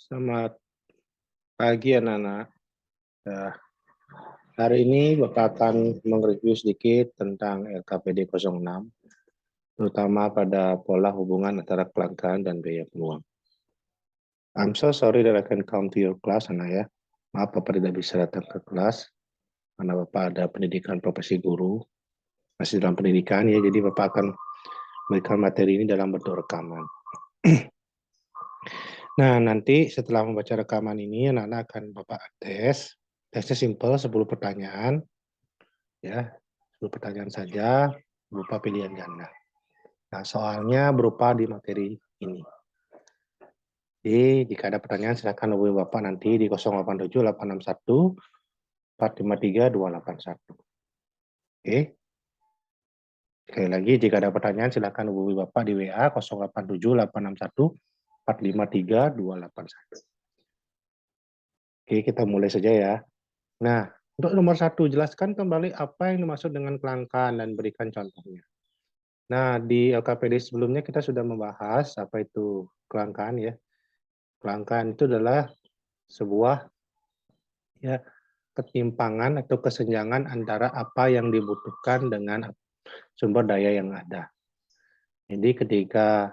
Selamat pagi anak-anak. Nah, hari ini Bapak akan mereview sedikit tentang LKPD 06, terutama pada pola hubungan antara kelangkaan dan biaya peluang. I'm so sorry that I can come to your class, anak ya. Maaf Bapak tidak bisa datang ke kelas, karena Bapak ada pendidikan profesi guru, masih dalam pendidikan ya, jadi Bapak akan memberikan materi ini dalam bentuk rekaman. Nah, nanti setelah membaca rekaman ini, anak-anak akan Bapak tes. Tesnya simple, 10 pertanyaan. Ya, 10 pertanyaan saja, berupa pilihan ganda. Nah, soalnya berupa di materi ini. Jadi, jika ada pertanyaan, silakan hubungi Bapak nanti di 087 861 453 281. Oke. Sekali lagi, jika ada pertanyaan, silakan hubungi Bapak di WA 087 861 453 281. Oke, kita mulai saja ya. Nah, untuk nomor 1, jelaskan kembali apa yang dimaksud dengan kelangkaan dan berikan contohnya. Nah, di LKPD sebelumnya kita sudah membahas apa itu kelangkaan ya. Kelangkaan itu adalah sebuah ya ketimpangan atau kesenjangan antara apa yang dibutuhkan dengan sumber daya yang ada. Jadi ketika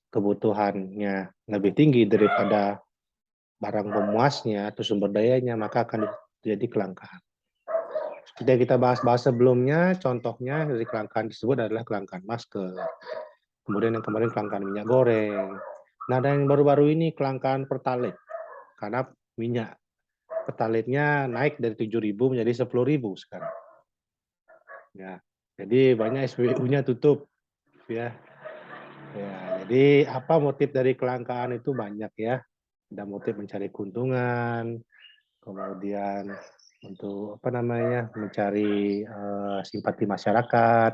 kebutuhannya lebih tinggi daripada barang pemuasnya atau sumber dayanya, maka akan terjadi kelangkaan. Seperti kita bahas sebelumnya, contohnya dari kelangkaan tersebut adalah kelangkaan masker. Kemudian yang kemarin kelangkaan minyak goreng. Nah, dan yang baru-baru ini kelangkaan Pertalite. Karena minyak Pertalite-nya naik dari 7.000 menjadi 10.000 sekarang. Ya, jadi banyak SPBU-nya tutup. Ya, jadi apa motif dari kelangkaan itu banyak ya. Ada motif mencari keuntungan, kemudian untuk mencari simpati masyarakat.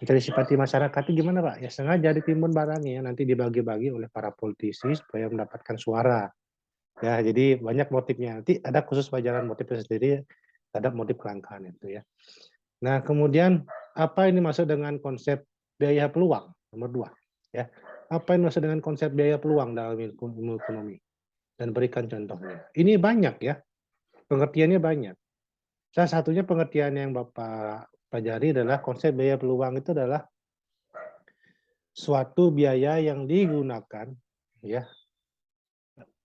Mencari simpati masyarakat itu gimana Pak? Ya sengaja ditimbun barangnya, nanti dibagi-bagi oleh para politisi supaya mendapatkan suara. Ya, jadi banyak motifnya. Nanti ada khusus pelajaran motifnya sendiri terhadap motif kelangkaan itu ya. Nah, kemudian apa ini masuk dengan konsep biaya peluang? Nomor 2 ya. Apa yang maksud dengan konsep biaya peluang dalam ilmu ekonomi? Dan berikan contohnya. Ini banyak ya. Pengertiannya banyak. Salah satunya pengertian yang Bapak pelajari adalah konsep biaya peluang itu adalah suatu biaya yang digunakan ya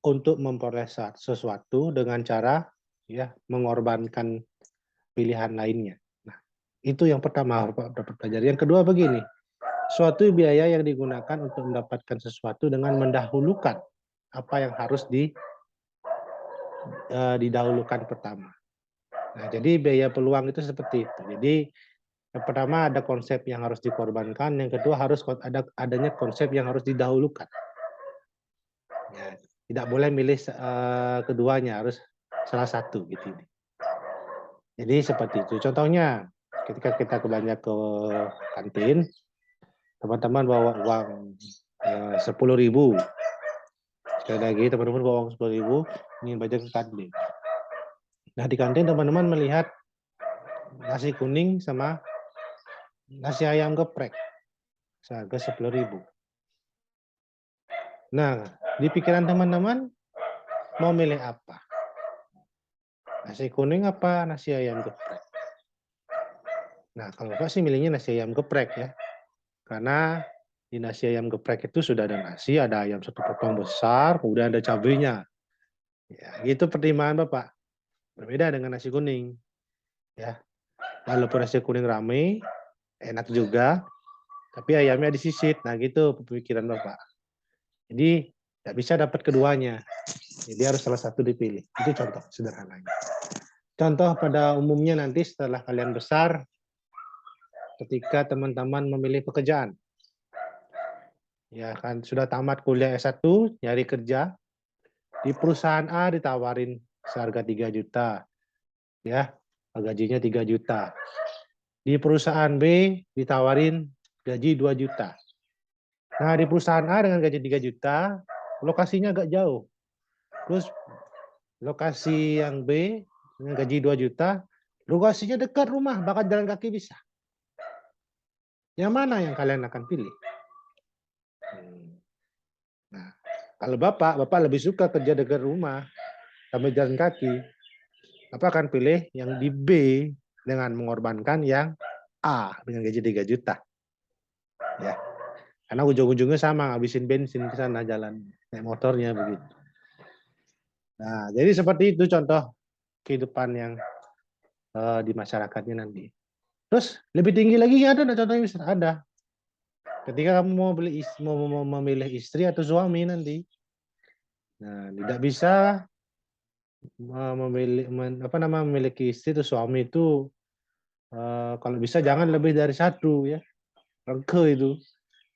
untuk memperoleh sesuatu dengan cara ya mengorbankan pilihan lainnya. Nah, itu yang pertama dapat pelajari. Yang kedua begini, suatu biaya yang digunakan untuk mendapatkan sesuatu dengan mendahulukan apa yang harus didahulukan pertama. Nah, jadi biaya peluang itu seperti itu. Jadi yang pertama ada konsep yang harus dikorbankan, yang kedua harus adanya konsep yang harus didahulukan. Ya, tidak boleh milih keduanya, harus salah satu gitu. Jadi seperti itu. Contohnya, ketika kita belanja ke kantin, teman-teman bawa uang 10.000. Sekali lagi teman-teman bawa uang 10.000, ingin belanja ke kantin. Nah di kantin teman-teman melihat nasi kuning sama nasi ayam geprek seharga 10.000. Nah di pikiran teman-teman mau milih apa? Nasi kuning apa nasi ayam geprek? Nah kalau Bapak sih milihnya nasi ayam geprek ya. Karena di nasi ayam geprek itu sudah ada nasi, ada ayam satu potong besar, kemudian ada cabenya. Ya, itu pertimbangan Bapak. Berbeda dengan nasi kuning. Ya, walaupun nasi kuning rame, enak juga, tapi ayamnya disisit. Nah, gitu pemikiran Bapak. Jadi, tidak bisa dapat keduanya. Jadi harus salah satu dipilih. Itu contoh sederhananya. Contoh pada umumnya nanti setelah kalian besar, ketika teman-teman memilih pekerjaan. Ya kan, sudah tamat kuliah S1, nyari kerja, di perusahaan A ditawarin seharga 3 juta. Ya, gajinya 3 juta. Di perusahaan B ditawarin gaji 2 juta. Nah, di perusahaan A dengan gaji 3 juta, lokasinya agak jauh. Terus lokasi yang B dengan gaji 2 juta, lokasinya dekat rumah, bahkan jalan kaki bisa. Yang mana yang kalian akan pilih? Nah, Kalau Bapak lebih suka kerja dekat rumah sambil jalan kaki, Bapak akan pilih yang di B dengan mengorbankan yang A dengan gaji 3 juta. Ya. Karena ujung-ujungnya sama, ngabisin bensin ke sana jalan naik motornya begitu. Nah, jadi seperti itu contoh kehidupan yang di masyarakatnya nanti. Terus lebih tinggi lagi ada contohnya bisa ada. Ketika kamu mau memilih istri atau suami nanti, nah tidak bisa memiliki istri atau suami itu kalau bisa jangan lebih dari satu ya, rengke itu.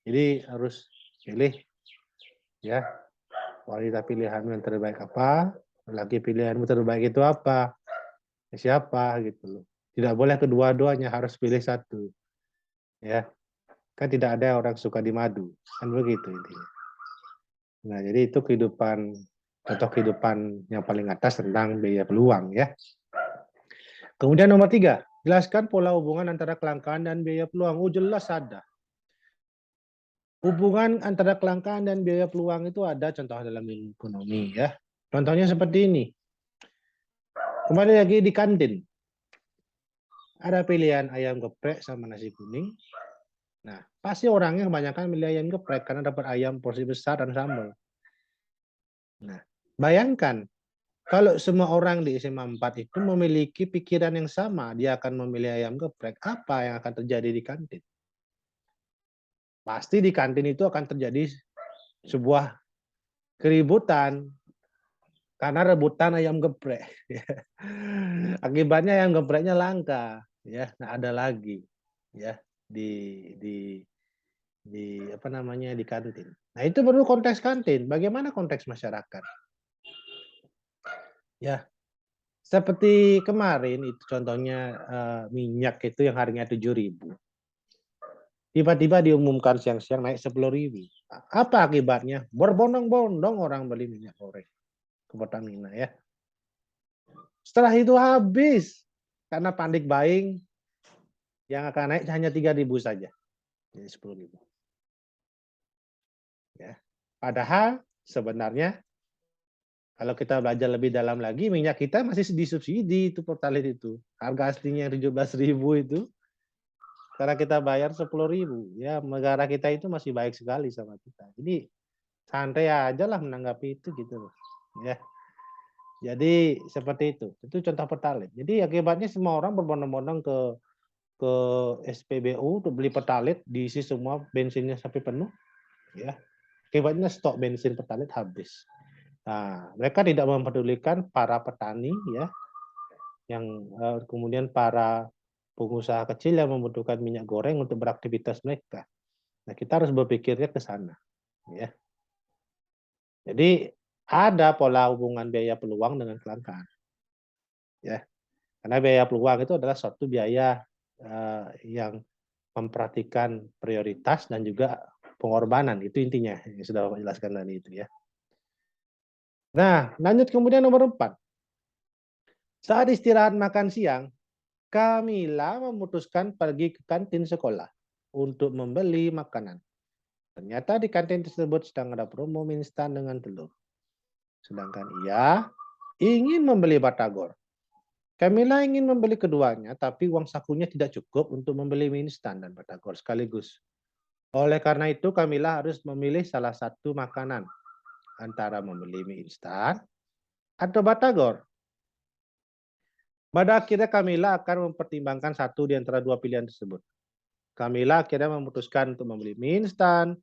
Jadi harus pilih ya wanita pilihanmu yang terbaik apa, laki pilihanmu terbaik itu apa, siapa gitu loh. Tidak boleh kedua-duanya, harus pilih satu. Ya, kan tidak ada orang suka di madu, kan begitu intinya. Nah, jadi itu contoh kehidupan yang paling atas tentang biaya peluang ya. Kemudian nomor 3, jelaskan pola hubungan antara kelangkaan dan biaya peluang. Oh jelas ada. Hubungan antara kelangkaan dan biaya peluang itu ada contoh dalam ilmu ekonomi ya. Contohnya seperti ini. Kembali lagi di kantin. Ada pilihan ayam geprek sama nasi kuning. Nah, pasti orangnya kebanyakan milih ayam geprek karena dapat ayam porsi besar dan sambal. Nah, bayangkan kalau semua orang di SMA 4 itu memiliki pikiran yang sama, dia akan memilih ayam geprek, apa yang akan terjadi di kantin? Pasti di kantin itu akan terjadi sebuah keributan karena rebutan ayam geprek. Akibatnya ayam gepreknya langka, ya, nah ada lagi, ya di apa namanya di kantin. Nah itu perlu konteks kantin. Bagaimana konteks masyarakat? Ya, seperti kemarin itu contohnya minyak itu yang harganya 7.000. Tiba-tiba diumumkan siang-siang naik 10.000. Apa akibatnya? Berbondong-bondong orang beli minyak goreng ke Pertamina ya. Setelah itu habis karena panik buying yang akan naik hanya 3.000 saja. Jadi 10.000. Ya. Padahal sebenarnya kalau kita belajar lebih dalam lagi, minyak kita masih disubsidi itu Pertalite itu. Harga aslinya 17.000 itu, karena kita bayar 10.000. Ya, negara kita itu masih baik sekali sama kita. Jadi santai aja lah menanggapi itu gitu loh. Ya. Jadi seperti itu. Itu contoh Pertalite. Jadi akibatnya semua orang berbondong-bondong ke SPBU untuk beli Pertalite, diisi semua bensinnya sampai penuh. Ya. Akibatnya stok bensin Pertalite habis. Nah, mereka tidak mempedulikan para petani ya, yang kemudian para pengusaha kecil yang membutuhkan minyak goreng untuk beraktivitas mereka. Nah, kita harus berpikirnya ke sana, ya. Jadi ada pola hubungan biaya peluang dengan kelangkaan, ya. Karena biaya peluang itu adalah suatu biaya yang memperhatikan prioritas dan juga pengorbanan. Itu intinya yang sudah Bapak jelaskan tadi itu ya. Nah, lanjut kemudian nomor 4. Saat istirahat makan siang, Kamila memutuskan pergi ke kantin sekolah untuk membeli makanan. Ternyata di kantin tersebut sedang ada promo mie instan dengan telur. Sedangkan ia ingin membeli batagor. Kamila ingin membeli keduanya, tapi uang sakunya tidak cukup untuk membeli mie instan dan batagor sekaligus. Oleh karena itu, Kamila harus memilih salah satu makanan antara membeli mie instan atau batagor. Pada akhirnya Kamila akan mempertimbangkan satu di antara dua pilihan tersebut. Kamila akhirnya memutuskan untuk membeli mie instan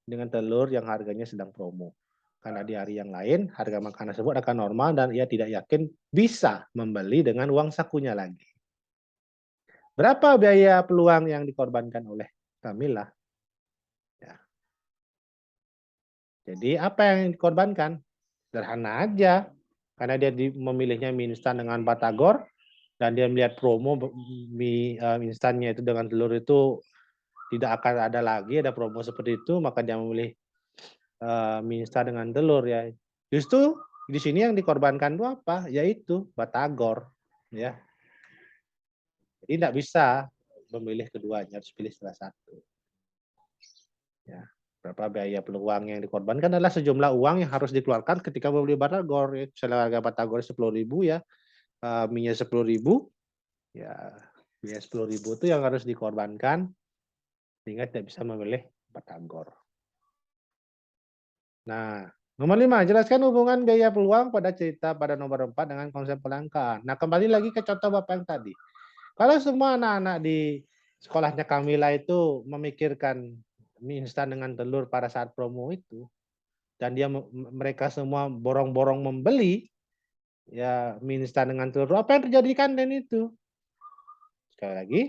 dengan telur yang harganya sedang promo. Karena di hari yang lain harga makanan tersebut akan normal dan ia tidak yakin bisa membeli dengan uang sakunya lagi. Berapa biaya peluang yang dikorbankan oleh Kamila? Ya. Jadi apa yang dikorbankan? Sederhana aja. Karena dia memilihnya mie instan dengan batagor dan dia melihat promo mie instannya itu dengan telur itu tidak akan ada lagi ada promo seperti itu, maka dia memilih mie instan dengan telur ya. Justru di sini yang dikorbankan itu apa? Yaitu batagor ya. Jadi tidak bisa memilih keduanya, harus pilih salah satu. Ya. Berapa biaya peluang yang dikorbankan adalah sejumlah uang yang harus dikeluarkan ketika membeli batagor. Ya. Misalnya harga batagor 10.000 ya, minyak 10.000, ya biaya 10.000 itu yang harus dikorbankan sehingga tidak bisa memilih batagor. Nah, nomor 5, jelaskan hubungan biaya peluang pada cerita pada nomor 4 dengan konsep kelangkaan. Nah, kembali lagi ke contoh Bapak yang tadi. Kalau semua anak-anak di sekolahnya Kamila itu memikirkan mie instan dengan telur pada saat promo itu, dan mereka semua borong-borong membeli, ya mie instan dengan telur, apa yang terjadi di kantin itu? Sekali lagi,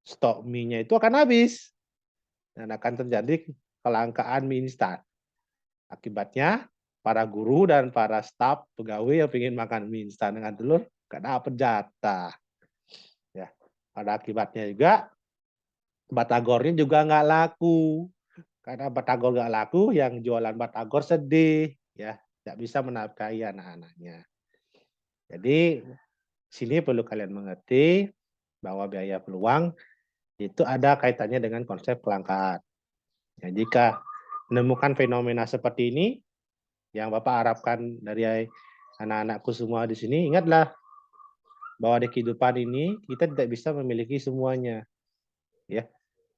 stok mie-nya itu akan habis, dan akan terjadi kelangkaan mie instan. Akibatnya, para guru dan para staf pegawai yang ingin makan mie instan dengan telur nggak dapat jatah. Ya, pada akibatnya juga batagornya juga nggak laku. Karena batagor nggak laku, yang jualan batagor sedih, ya, nggak bisa menafkahi anak-anaknya. Jadi sini perlu kalian mengerti bahwa biaya peluang itu ada kaitannya dengan konsep kelangkaan. Ya, jika menemukan fenomena seperti ini, yang Bapak harapkan dari anak-anakku semua di sini, ingatlah bahwa di kehidupan ini kita tidak bisa memiliki semuanya, ya,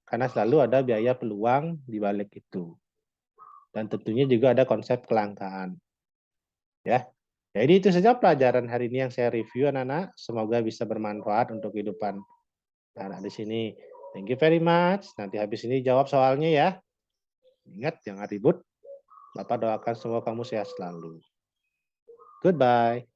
karena selalu ada biaya peluang di balik itu, dan tentunya juga ada konsep kelangkaan, ya. Jadi itu saja pelajaran hari ini yang saya review anak-anak. Semoga bisa bermanfaat untuk kehidupan anak di sini. Thank you very much. Nanti habis ini jawab soalnya ya. Ingat jangan ribut. Bapak doakan semua kamu sehat selalu. Goodbye.